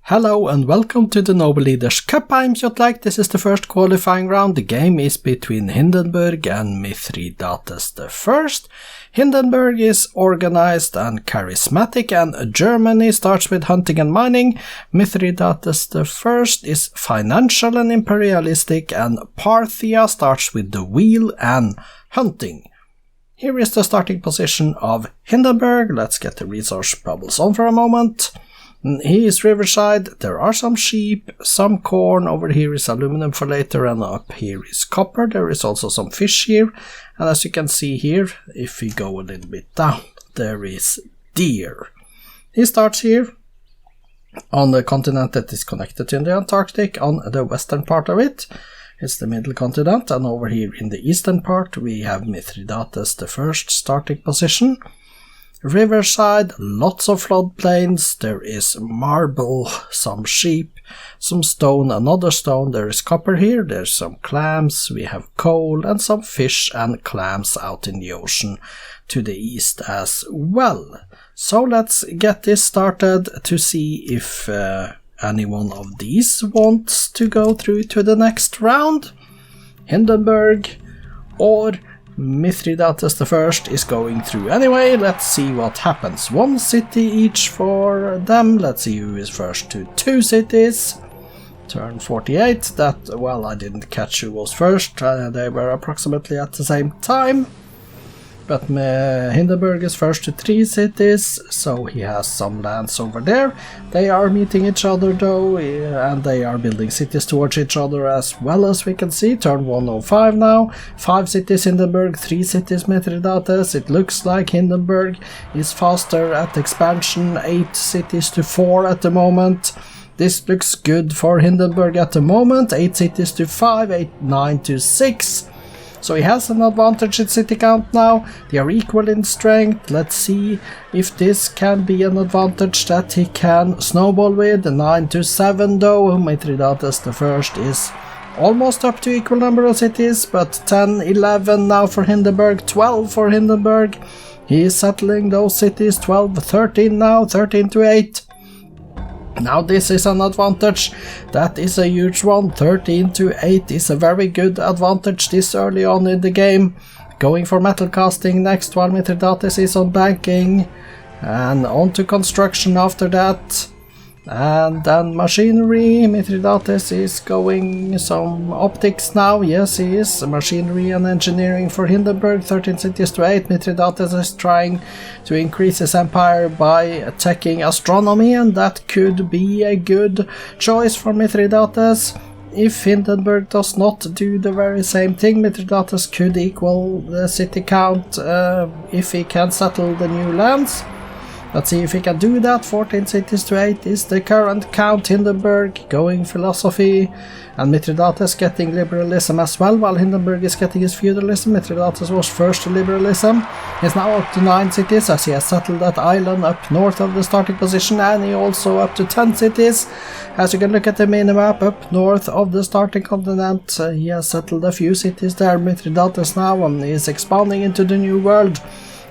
Hello and welcome to the Noble Leaders Cup. I'm Kjotleik. This is the first qualifying round. The game is between Hindenburg and Mithridates I. Hindenburg is organized and charismatic, and Germany starts with hunting and mining. Mithridates I is financial and imperialistic, and Parthia starts with the wheel and hunting. Here is the starting position of Hindenburg. Let's get the resource bubbles on for a moment. He is riverside, there are some sheep, some corn, over here is aluminum for later, and up here is copper. There is also some fish here, and as you can see here, if we go a little bit down, there is deer. He starts here on the continent that is connected to the Antarctic, on the western part of it. It's the middle continent, and over here in the eastern part we have Mithridates I starting position. Riverside, lots of floodplains, there is marble, some sheep, some stone, another stone, there is copper here, there's some clams, we have coal and some fish and clams out in the ocean to the east as well. So let's get this started to see if any one of these wants to go through to the next round. Hindenburg or Mithridates I is going through anyway. Let's see what happens. One city each for them. Let's see who is first to 2 cities. Turn 48. Well, I didn't catch who was first. They were approximately at the same time. But Hindenburg is first to 3 cities, so he has some lands over there. They are meeting each other though, and they are building cities towards each other as well, as we can see. Turn 105 now. 5 cities Hindenburg, 3 cities Mithridates. It looks like Hindenburg is faster at expansion, 8 cities to 4 at the moment. This looks good for Hindenburg at the moment, 8 cities to 5, 9 to 6. So he has an advantage in city count now. They are equal in strength. Let's see if this can be an advantage that he can snowball with. 9 to 7 though. Mithridates I is almost up to equal number of cities, but 10, 11 now for Hindenburg, 12 for Hindenburg. He is settling those cities, 12, 13 now, 13 to 8. Now this is an advantage, that is a huge one. 13 to 8 is a very good advantage this early on in the game. Going for metal casting next, while Mithridates is on banking, and on to construction after that. And then machinery, Mithridates is going some optics now, yes he is. Machinery and engineering for Hindenburg, 13 cities to 8. Mithridates is trying to increase his empire by taking astronomy, and that could be a good choice for Mithridates. If Hindenburg does not do the very same thing, Mithridates could equal the city count if he can settle the new lands. Let's see if he can do that. 14 cities to 8 is the current count. Hindenburg going philosophy, and Mithridates getting liberalism as well, while Hindenburg is getting his feudalism. Mithridates was first to liberalism. He's now up to 9 cities as he has settled that island up north of the starting position, and he also up to 10 cities. As you can look at the minimap up north of the starting continent, he has settled a few cities there. Mithridates now, and he is expanding into the new world.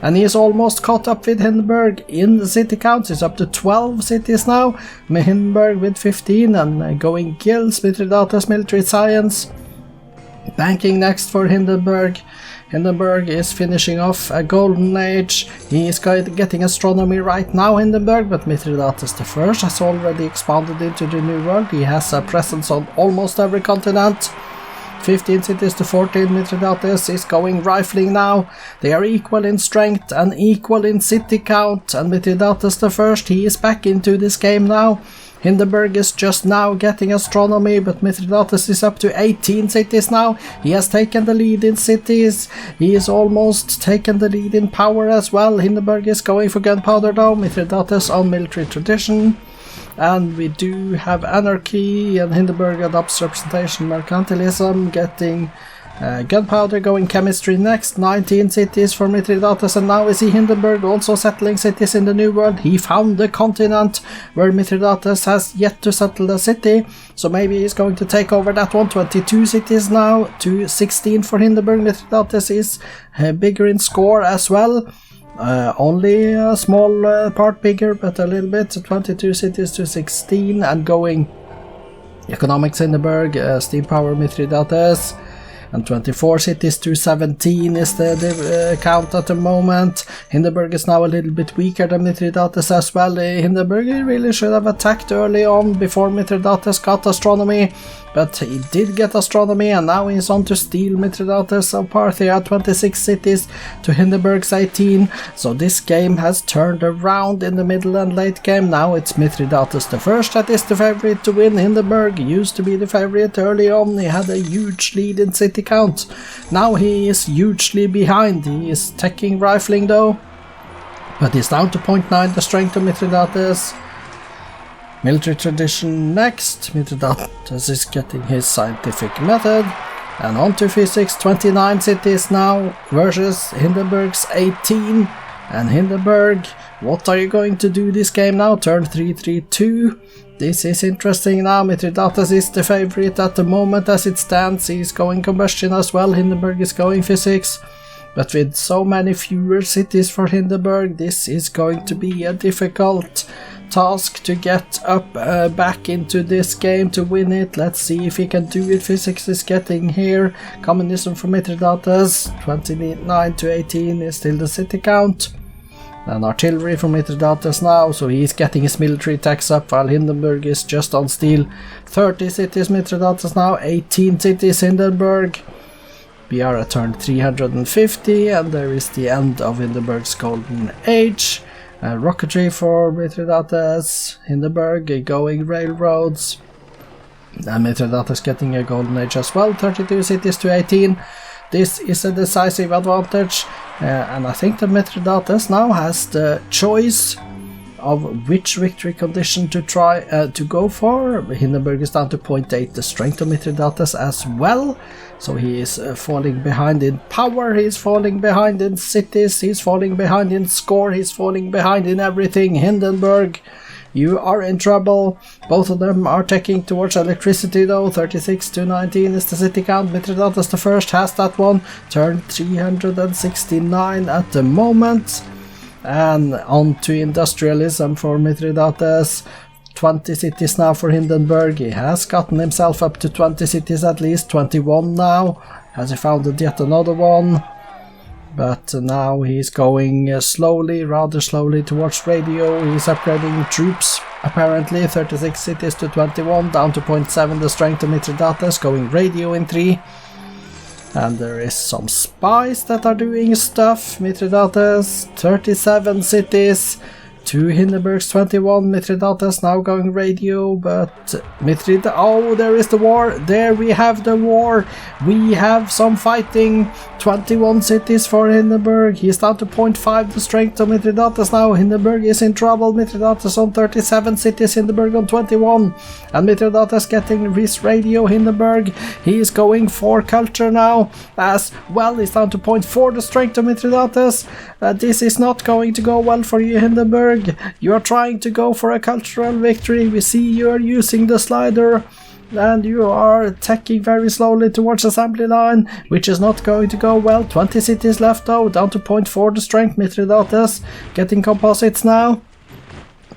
And he is almost caught up with Hindenburg in the city counts. He's up to 12 cities now. Hindenburg with 15, and going guilds, Mithridates military science. Banking next for Hindenburg. Hindenburg is finishing off a golden age. He is getting astronomy right now, Hindenburg, but Mithridates I has already expanded into the new world. He has a presence on almost every continent. 15 cities to 14, Mithridates is going rifling now. They are equal in strength and equal in city count, and Mithridates I, he is back into this game now. Hindenburg is just now getting astronomy, but Mithridates is up to 18 cities now. He has taken the lead in cities. He is almost taken the lead in power as well. Hindenburg is going for gunpowder though. Mithridates on military tradition. And we do have anarchy, and Hindenburg adopts representation mercantilism, getting gunpowder, going chemistry next. 19 cities for Mithridates, and now we see Hindenburg also settling cities in the new world. He found the continent where Mithridates has yet to settle a city, so maybe he's going to take over that one. 22 cities now to 16 for Hindenburg. Mithridates is bigger in score as well. Only a small part bigger, but a little bit. 22 cities to 16, and going economics Hindenburg, steam power Mithridates, and 24 cities to 17 is the count at the moment. Hindenburg is now a little bit weaker than Mithridates as well. Hindenburg really should have attacked early on before Mithridates got astronomy, but he did get astronomy, and now he's on to steal Mithridates of Parthia, 26 cities to Hindenburg's 18. So this game has turned around in the middle and late game. Now it's Mithridates I that is the favorite to win. Hindenburg used to be the favorite early on. He had a huge lead in city count. Now he is hugely behind. He is taking rifling though, but he's down to 0.9 the strength of Mithridates. Military tradition next. Mithridates is getting his scientific method. And on to physics, 29 cities now versus Hindenburg's 18. And Hindenburg, what are you going to do this game now? Turn 332. This is interesting now. Mithridates is the favorite at the moment as it stands. He's going combustion as well. Hindenburg is going physics. But with so many fewer cities for Hindenburg, this is going to be a difficult task to get up back into this game to win it. Let's see if he can do it. Physics is getting here. Communism for Mithridates, 29 to 18 is still the city count. And artillery for Mithridates now, so he's getting his military attacks up while Hindenburg is just on steel. 30 cities Mithridates now, 18 cities Hindenburg. We are at turn 350, and there is the end of Hindenburg's golden age. Rocketry for Mithridates, Hindenburg going railroads, and Mithridates getting a golden age as well, 32 cities to 18. This is a decisive advantage, and I think that Mithridates now has the choice of which victory condition to try to go for. Hindenburg is down to 0.8 the strength of Mithridates as well, so he is falling behind in power, he's falling behind in cities, he's falling behind in score, he's falling behind in everything. Hindenburg, you are in trouble. Both of them are taking towards electricity though. 36 to 19 is the city count. Mithridates I has that one. Turn 369 at the moment. And on to industrialism for Mithridates. 20 cities now for Hindenburg. He has gotten himself up to 20 cities at least. 21 now. Has he founded yet another one? But now he's going slowly, rather slowly towards radio. He's upgrading troops, apparently. 36 cities to 21, down to 0.7 the strength of Mithridates, going radio in 3. And there is some spies that are doing stuff. Mithridates, 37 cities to Hindenburg's 21. Mithridates now going radio, but oh, there is the war. There we have the war. We have some fighting. 21 cities for Hindenburg. He's down to 0.5 the strength of Mithridates now. Hindenburg is in trouble. Mithridates on 37 cities, Hindenburg on 21. And Mithridates getting his radio. Hindenburg, he is going for culture now as well. He's down to 0.4 the strength of Mithridates. This is not going to go well for you, Hindenburg. You are trying to go for a cultural victory. We see you are using the slider, and you are attacking very slowly towards assembly line, which is not going to go well. 20 cities left though, down to 0.4 the strength. Mithridates getting composites now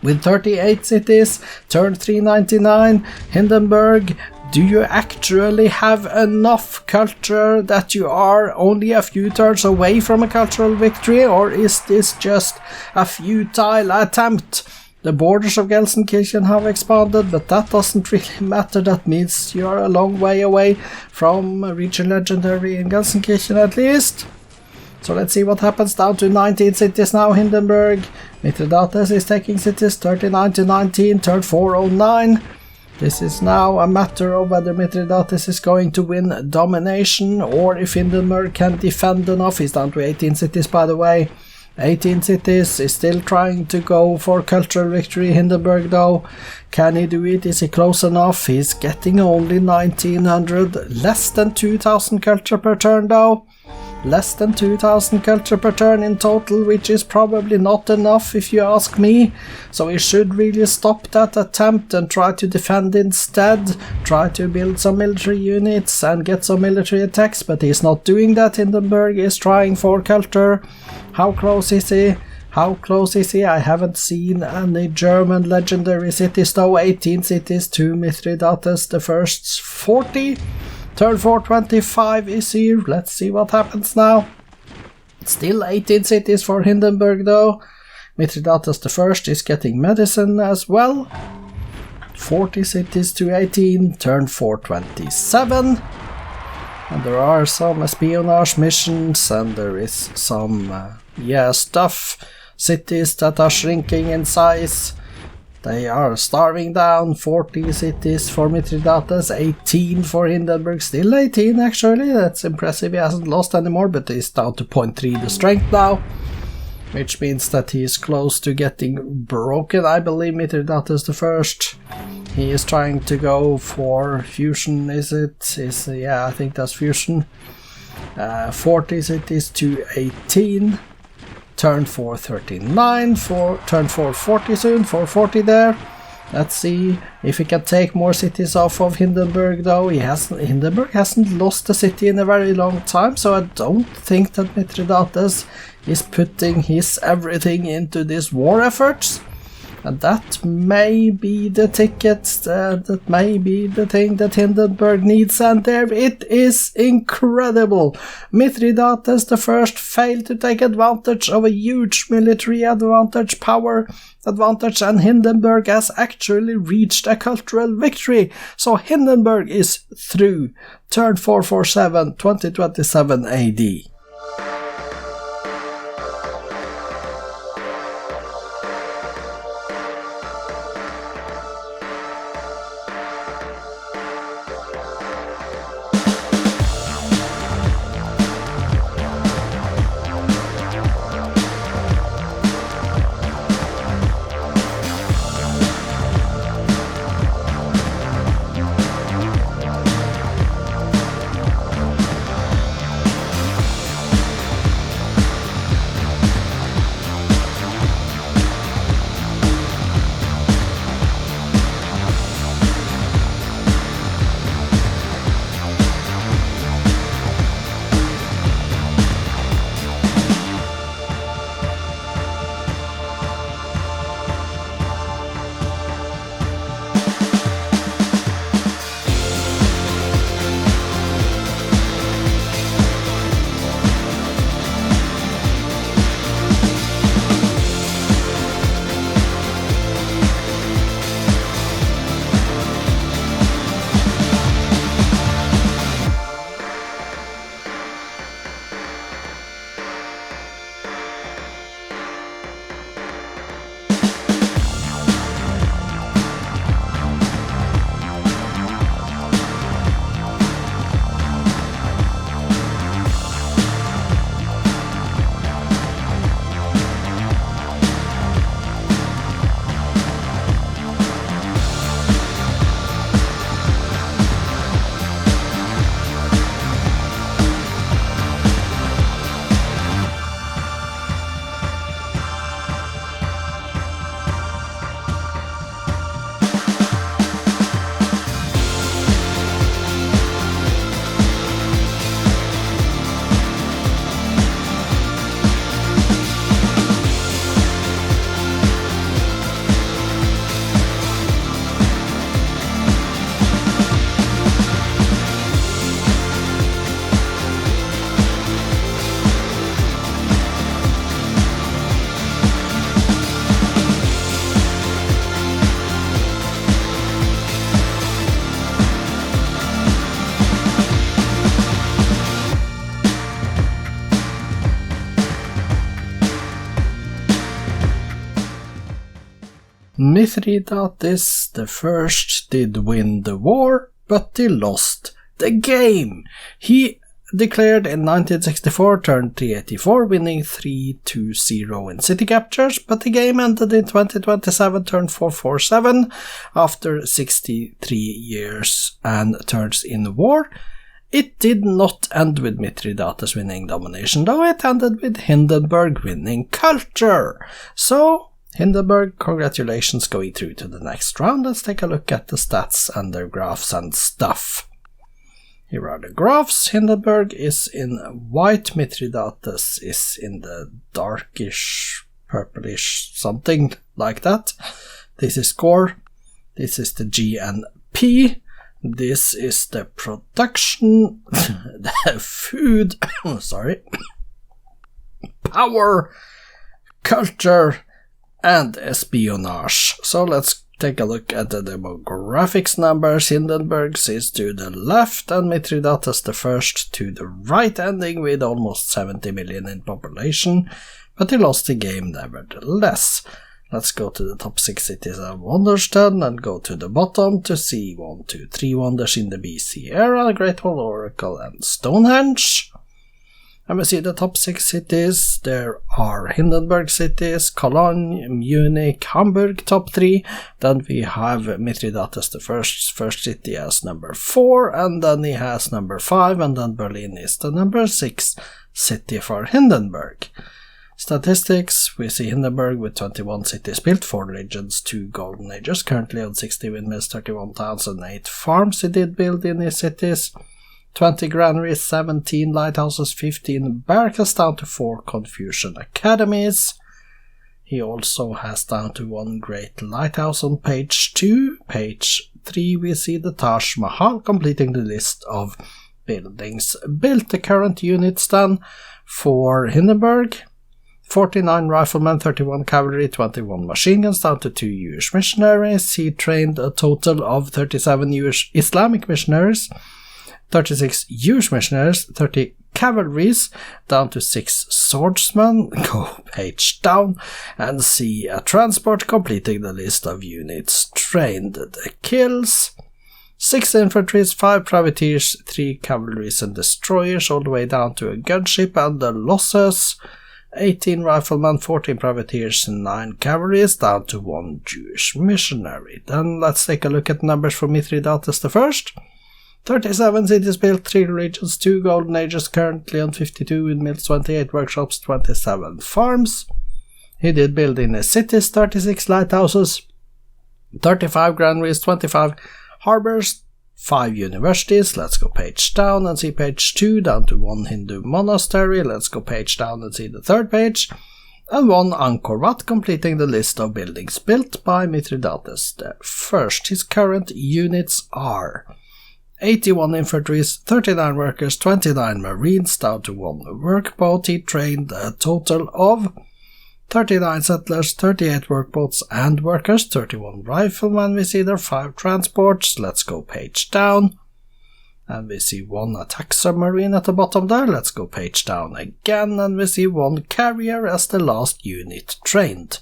with 38 cities, turn 399. Hindenburg, do you actually have enough culture that you are only a few turns away from a cultural victory, or is this just a futile attempt? The borders of Gelsenkirchen have expanded, but that doesn't really matter. That means you are a long way away from region legendary in Gelsenkirchen at least. So let's see what happens. Down to 19 cities now, Hindenburg. Mithridates is taking cities, 39 to 19, turn 409. This is now a matter of whether Mithridates is going to win domination or if Hindenburg can defend enough. He's down to 18 cities, by the way. 18 cities, is still trying to go for cultural victory. Hindenburg though, can he do it? Is he close enough? He's getting only 1900, less than 2000 culture per turn though. Less than 2000 culture per turn in total, which is probably not enough if you ask me. So he should really stop that attempt and try to defend instead. Try to build some military units and get some military attacks, but he's not doing that. Hindenburg is trying for culture. How close is he? How close is he? I haven't seen any German legendary cities though. 18 cities to Mithridates I's 40. Turn 425 is here. Let's see what happens now. Still 18 cities for Hindenburg though. Mithridates I is getting medicine as well. 40 cities to 18. Turn 427. And there are some espionage missions, and there is some stuff. Cities that are shrinking in size. They are starving down. 40 cities for Mithridates, 18 for Hindenburg. Still 18 actually, that's impressive. He hasn't lost anymore, but he's down to 0.3 the strength now. Which means that he is close to getting broken, I believe, Mithridates I. He is trying to go for fusion, is it? Yeah, I think that's fusion. 40 cities to 18. Turn 439, turn 440 soon, 440 there. Let's see if he can take more cities off of Hindenburg though. Hindenburg hasn't lost a city in a very long time, so I don't think that Mithridates is putting his everything into this war efforts. And that may be the ticket, that may be the thing that Hindenburg needs, and there it is. Incredible! Mithridates I failed to take advantage of a huge military advantage, power advantage, and Hindenburg has actually reached a cultural victory. So Hindenburg is through. Turn 447, 2027 AD. Mithridates I did win the war, but he lost the game. He declared in 1964, turn 384, winning 3-0 in city captures, but the game ended in 2027, turn 447, after 63 years and turns in war. It did not end with Mithridates winning domination, though it ended with Hindenburg winning culture. So, Hindenburg, congratulations, going through to the next round. Let's take a look at the stats and their graphs and stuff. Here are the graphs. Hindenburg is in white, Mithridates is in the darkish, purplish, something like that. This is core, this is the GNP, this is the production, the food, sorry, power, culture, and espionage. So let's take a look at the demographics numbers. Hindenburg's is to the left and Mithridates I to the right, ending with almost 70 million in population, but he lost the game nevertheless. Let's go to the top 6 cities and wonders then, and go to the bottom to see 1, 2, 3 wonders in the BC era, Great Hall, Oracle, and Stonehenge. And we see the top 6 cities. There are Hindenburg cities, Cologne, Munich, Hamburg, top 3. Then we have Mithridates the first city as number 4, and then he has number 5, and then Berlin is the number 6 city for Hindenburg. Statistics, we see Hindenburg with 21 cities built, 4 regions, 2 golden ages, currently on 60 windmills, 31 towns, and 8 farms he did build in his cities. 20 granaries, 17 lighthouses, 15 barracks, down to 4 Confucian academies. He also has down to 1 great lighthouse on page 2. Page 3 we see the Taj Mahal, completing the list of buildings built. The current units then for Hindenburg: 49 riflemen, 31 cavalry, 21 machine guns, down to 2 Jewish missionaries. He trained a total of 37 Islamic missionaries, 36 Jewish missionaries, 30 cavalries, down to 6 swordsmen. Go page down and see a transport, completing the list of units trained. The kills: 6 infantries, 5 privateers, 3 cavalries and destroyers, all the way down to a gunship. And the losses: 18 riflemen, 14 privateers, 9 cavalries, down to 1 Jewish missionary. Then let's take a look at numbers for Mithridates I. 37 cities built, 3 regions, 2 golden ages, currently on 52 windmills, 28 workshops, 27 farms. He did build in his cities 36 lighthouses, 35 granaries, 25 harbors, 5 universities. Let's go page down and see page 2, down to 1 Hindu monastery. Let's go page down and see the third page, and 1 Angkor Wat, completing the list of buildings built by Mithridates I. His current units are 81 infantries, 39 workers, 29 marines, down to 1 workboat. He trained a total of 39 settlers, 38 workboats and workers, 31 riflemen. We see there 5 transports. Let's go page down. And we see 1 attack submarine at the bottom there. Let's go page down again, and we see 1 carrier as the last unit trained.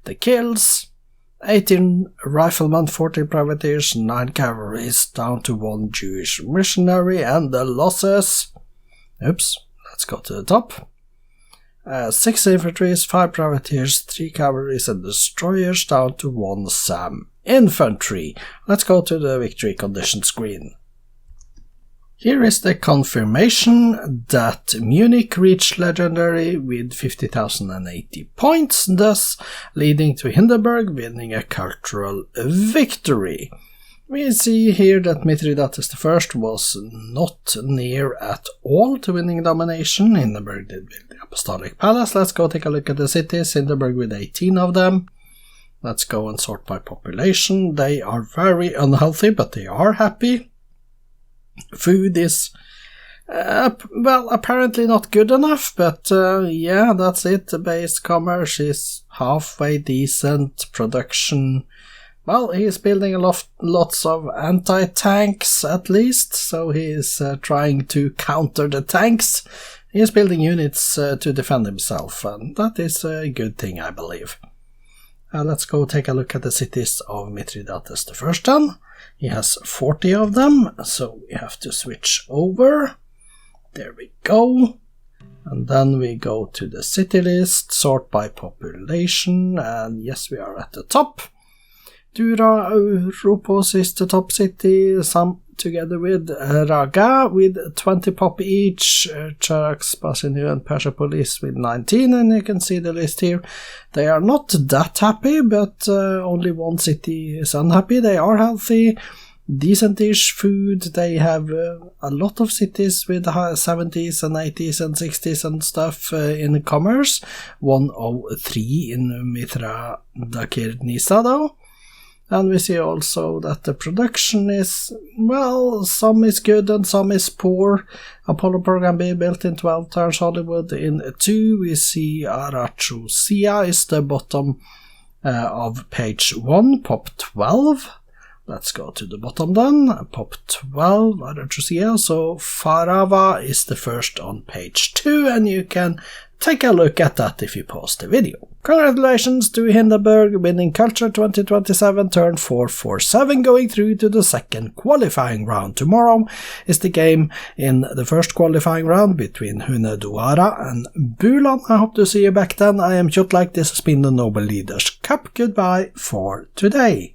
The kills: 18 riflemen, 14 privateers, 9 cavalries, down to 1 Jewish missionary. And the losses: let's go to the top. 6 infantries, 5 privateers, 3 cavalries and destroyers, down to 1 Sam infantry. Let's go to the victory condition screen. Here is the confirmation that Munich reached legendary with 50,080 points, thus leading to Hindenburg winning a cultural victory. We see here that Mithridates I was not near at all to winning domination. Hindenburg did build the Apostolic Palace. Let's go take a look at the cities. Hindenburg with 18 of them. Let's go and sort by population. They are very unhealthy, but they are happy. Food is, apparently not good enough, but yeah, that's it. The base commerce is halfway decent. Production, well, he is building lots of anti-tanks at least, so he is trying to counter the tanks. He is building units to defend himself, and that is a good thing, I believe. Let's go take a look at the cities of Mithridates I then. He has 40 of them, so we have to switch over. There we go. And then we go to the city list, sort by population, and yes, we are at the top. Dura Europos is the top city, some together with Raga with 20 pop each, Charax, Basinu and Persepolis with 19, and you can see the list here. They are not that happy, but only 1 city is unhappy. They are healthy. decentish food. They have a lot of cities with 70s and 80s and 60s and stuff in commerce. 103 in Mithridates I though. And we see also that the production is, well, some is good and some is poor. Apollo program being built in 12 turns, Hollywood in 2. We see Arachosia is the bottom of page 1, pop 12. Let's go to the bottom then, pop 12, Arachosia. So Farava is the first on page 2, and you can take a look at that if you pause the video. Congratulations to Hindenburg winning Culture 2027 turn 447, going through to the second qualifying round. Tomorrow is the game in the first qualifying round between Hunedoara and Bulan. I hope to see you back then. I am Kjotleik. This has been the Noble Leaders Cup. Goodbye for today.